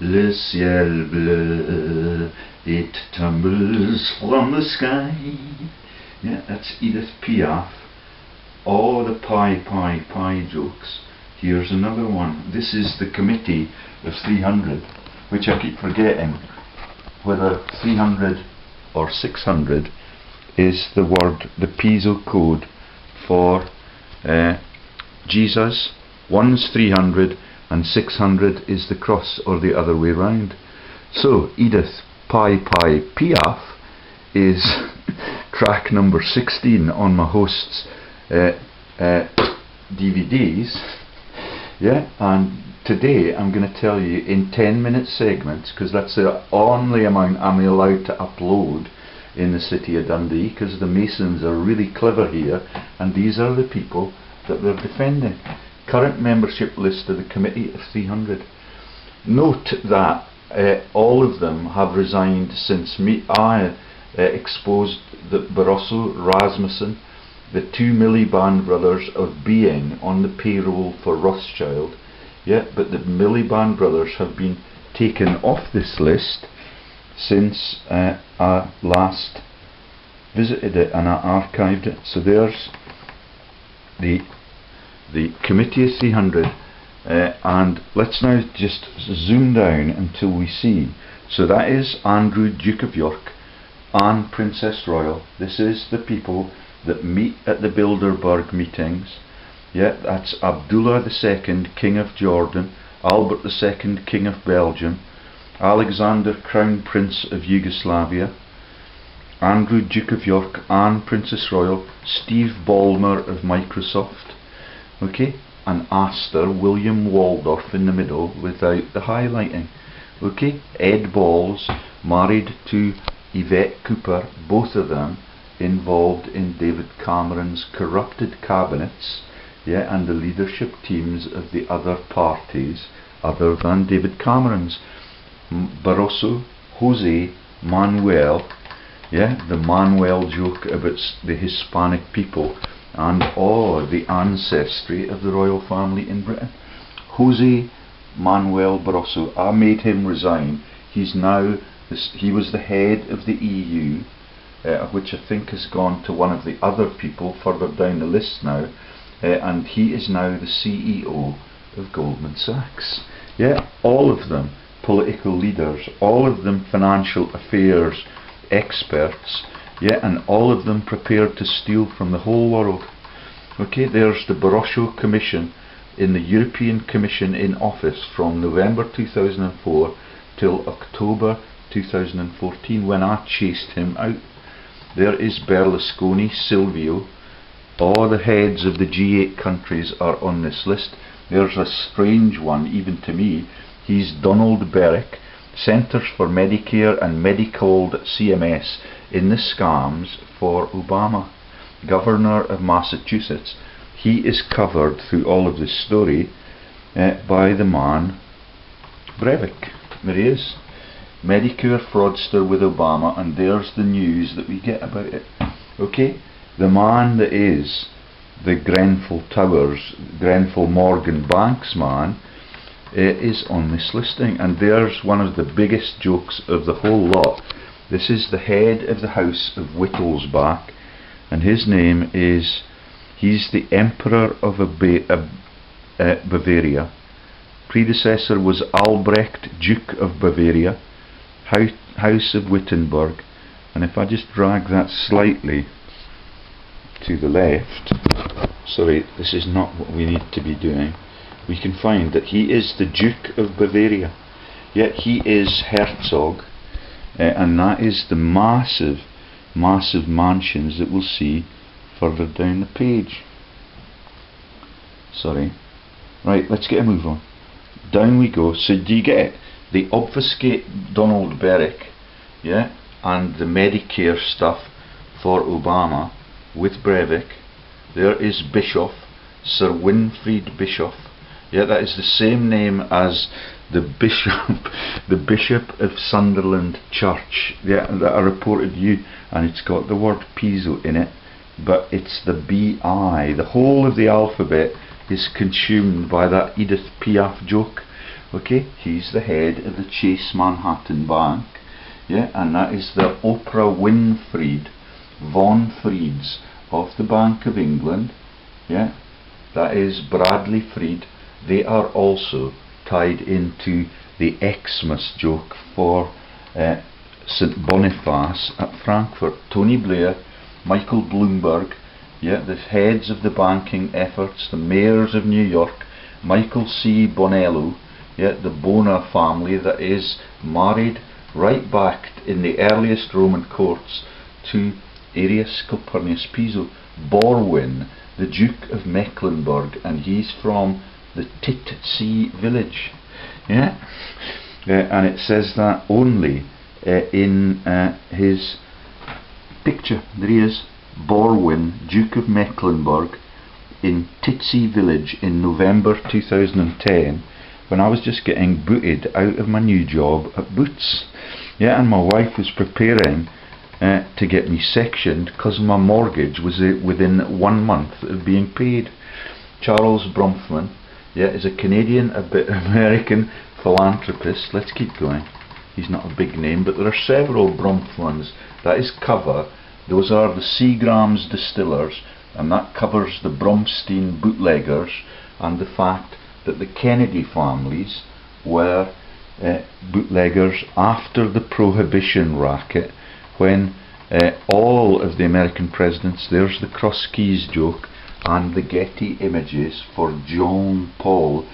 Le ciel bleu, it tumbles from the sky. Yeah, that's Edith Piaf. All the pie jokes. Here's another one. This is the Committee of 300, which I keep forgetting whether 300 or 600 is the word, the Piso code for Jesus. One's 300 and 600 is the cross, or the other way round. So Edith Piaf is track number 16 on my host's DVDs. Yeah, and today I'm going to tell you in 10-minute segments, because that's the only amount I'm allowed to upload in the city of Dundee, because the Masons are really clever here, and these are the people that they're defending. Current membership list of the Committee of 300. Note that all of them have resigned since I exposed the Barosso, Rasmussen, the two Miliband brothers of being on the payroll for Rothschild. Yeah, but the Miliband brothers have been taken off this list since I last visited it and I archived it. So there's the Committee of 300, and let's now just zoom down until we see. So that is Andrew, Duke of York, and Princess Royal. This is the people that meet at the Bilderberg meetings. Yeah, that's Abdullah II, King of Jordan, Albert II, King of Belgium, Alexander, Crown Prince of Yugoslavia, Andrew, Duke of York, and Princess Royal, Steve Balmer of Microsoft, okay, and Astor, William Waldorf in the middle without the highlighting, okay, Ed Balls, married to Yvette Cooper, both of them involved in David Cameron's corrupted cabinets, yeah, and the leadership teams of the other parties other than David Cameron's. Barosso, Jose Manuel, yeah, the Manuel joke about the Hispanic people and the ancestry of the royal family in Britain. Jose Manuel Barosso, I made him resign. He was the head of the EU, which I think has gone to one of the other people further down the list now, and he is now the CEO of Goldman Sachs. Yeah, all of them political leaders, all of them financial affairs experts, yeah, and all of them prepared to steal from the whole world. Okay, there's the Barosso Commission in the European Commission in office from November 2004 till October 2014, when I chased him out. There is Berlusconi, Silvio. All the heads of the G8 countries are on this list. There's a strange one, even to me. He's Donald Berwick, Centres for Medicare and Medicalled CMS in the scams for Obama, Governor of Massachusetts. He is covered through all of this story by the man BREIVIC. There he is. Medicare fraudster with Obama, and there's the news that we get about it. Okay, the man that is the Grenfell Towers, Grenfell Morgan Banks man, is on this listing, and there's one of the biggest jokes of the whole lot. This is the head of the House of Wittelsbach, and his name is, he's the Emperor of Bavaria. Predecessor was Albrecht, Duke of Bavaria, House of Wittenberg, and if I just drag that slightly to the left, sorry, this is not what we need to be doing, we can find that he is the Duke of Bavaria, yet he is Herzog, and that is the massive mansions that we'll see further down the page. Sorry, right, let's get a move on. Down we go. So do you get it? They obfuscate Donald Berwick, yeah, and the Medicare stuff for Obama with Breivik. There is Bischoff, Sir Winfried Bischoff. Yeah, that is the same name as the Bishop of Sunderland Church. Yeah, that I reported you, and it's got the word Piso in it, but it's the B-I. The whole of the alphabet is consumed by that Edith Piaf joke. Okay, he's the head of the Chase Manhattan Bank. Yeah, and that is the Oprah Winfried VON Frieds of the Bank of England. Yeah, that is Bradley Fried. They are also tied into the Xmas joke for St Boniface at Frankfurt. Tony Blair, Michael Bloomberg, yeah, the heads of the banking efforts, the mayors of New York, Michael C. Bonello, yeah, the Bona family that is married right back in the earliest Roman courts to Arius Calpurnius Piso, Borwin, the Duke of Mecklenburg, and he's from the Titsy village. Yeah, and it says that only in his picture. There he is, Borwin, Duke of Mecklenburg, in Titsy village in November 2010, when I was just getting booted out of my new job at Boots. Yeah, and my wife was preparing to get me sectioned because my mortgage was within 1 month of being paid. Charles Bronfman, yeah, is a Canadian, a bit American philanthropist. Let's keep going. He's not a big name, but there are several Bronfmans. That is cover. Those are the SEGRAM's distillers, and that covers the Bromstein bootleggers and the fact that the Kennedy families were bootleggers after the Prohibition racket, when all of the American presidents, there's the Cross Keys joke, and the Getty images for Jean Paul,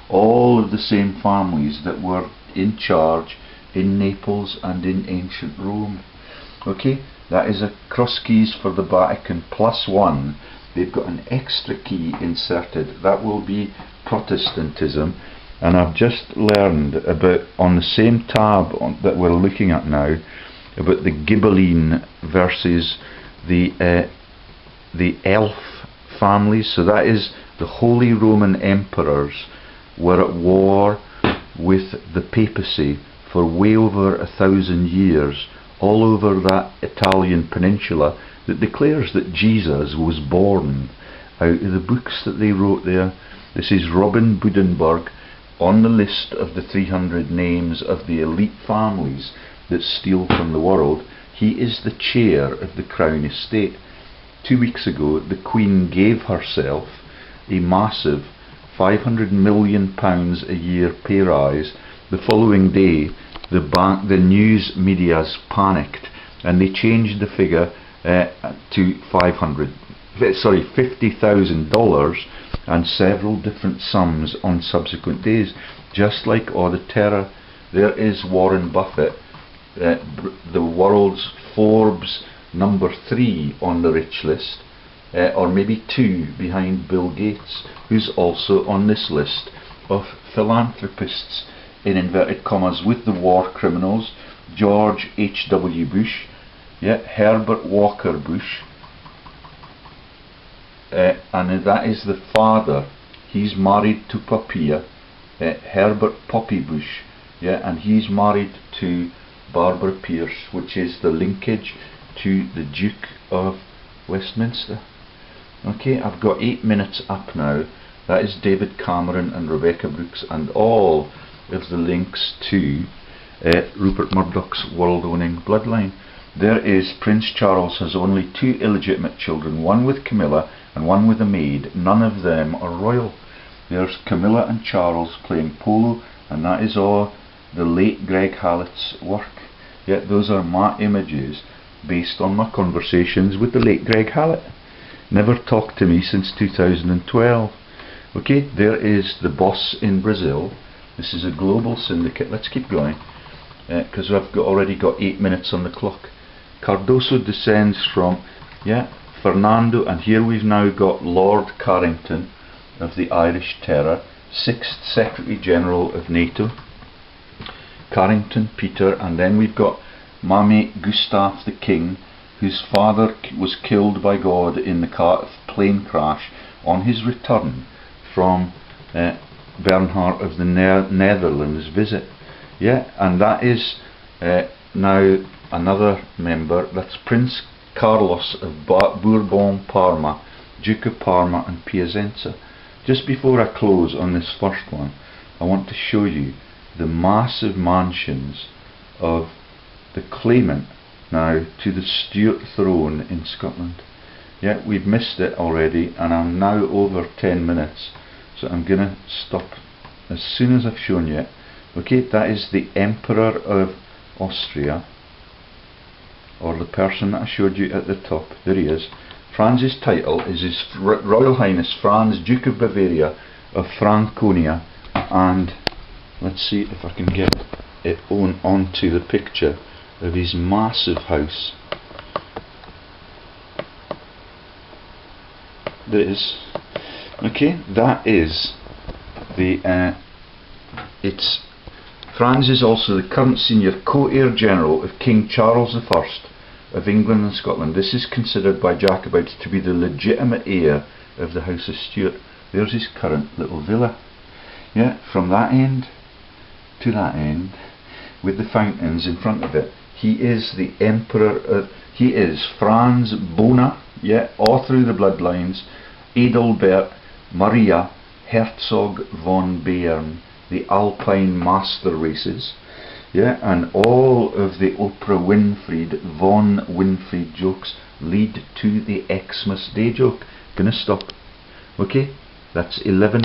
all of the same families that were in charge in Naples and in ancient Rome. Okay, that is a cross keys for the Vatican +1. They've got an extra key inserted. That will be Protestantism. And I've just learned about, on the same tab that we're looking at now, about the Ghibelline versus the elf families. So that is the Holy Roman Emperors were at war with the papacy for way over 1,000 years, all over that Italian peninsula, that declares that Jesus was born out of the books that they wrote there. This is Robin Budenburg on the list of the 300 names of the elite families that steal from the world. He is the chair of the Crown Estate. 2 weeks ago, the Queen gave herself a massive £500 million a year pay rise. The following day, the news media's panicked, and they changed the figure to $50,000 and several different sums on subsequent days. Just like Audit Terror, there is Warren Buffett, the world's Forbes number 3 on the rich list, or maybe 2 behind Bill Gates, who's also on this list of philanthropists in inverted commas with the war criminals. George H.W. Bush, yeah, Herbert Walker Bush, and that is the father. He's married to Pia, Herbert Poppy Bush, yeah, and he's married to Barbara Pierce, which is the linkage to the Duke of Westminster. Okay, I've got 8 minutes up now. That is David Cameron and Rebecca Brooks, and all of the links to Rupert Murdoch's world-owning bloodline. There is Prince Charles has only 2 illegitimate children, one with Camilla and one with a maid. None of them are royal. There's Camilla and Charles playing polo, and that is all the late Greg Hallett's work. Yet those are my images based on my conversations with the late Greg Hallett. Never talked to me since 2012. Okay, there is the boss in Brazil. This is a global syndicate. Let's keep going, because I've already got 8 minutes on the clock. Cardoso descends from, yeah, Fernando, and here we've now got Lord Carrington of the Irish Terror, 6th Secretary General of NATO, Carrington Peter, and then we've got Mammy Gustaf the King, whose father was killed by God in the plane crash on his return from Bernhard of the Netherlands visit. Yeah, and that is now another member. That's Prince Carlos of Bourbon Parma, Duke of Parma and Piacenza. just before I close on this first one, I want to show you the massive mansions of the claimant now to the Stuart throne in Scotland. Yeah, we've missed it already, and I'm now over 10 minutes, so I'm gonna stop as soon as I've shown you it. Okay, that is the Emperor of Austria, or the person that I showed you at the top. There he is. Franz's title is His Royal Highness Franz, Duke of Bavaria of Franconia, and let's see if I can get it onto the picture of his massive house. There it is. Okay, that is the it's Franz is also the current senior co-heir general of King Charles I of England and Scotland. This is considered by Jacobites to be the legitimate heir of the House of Stuart. There's his current little villa. Yeah, from that end to that end, with the fountains in front of it. He is the Emperor, he is Franz Bona, yeah, all through the bloodlines, Adalbert Maria Herzog von Bayern, the Alpine Master Races, yeah, and all of the Oprah Winfried VON Fried jokes lead to the Xmas Day joke. Gonna stop. Okay, that's 11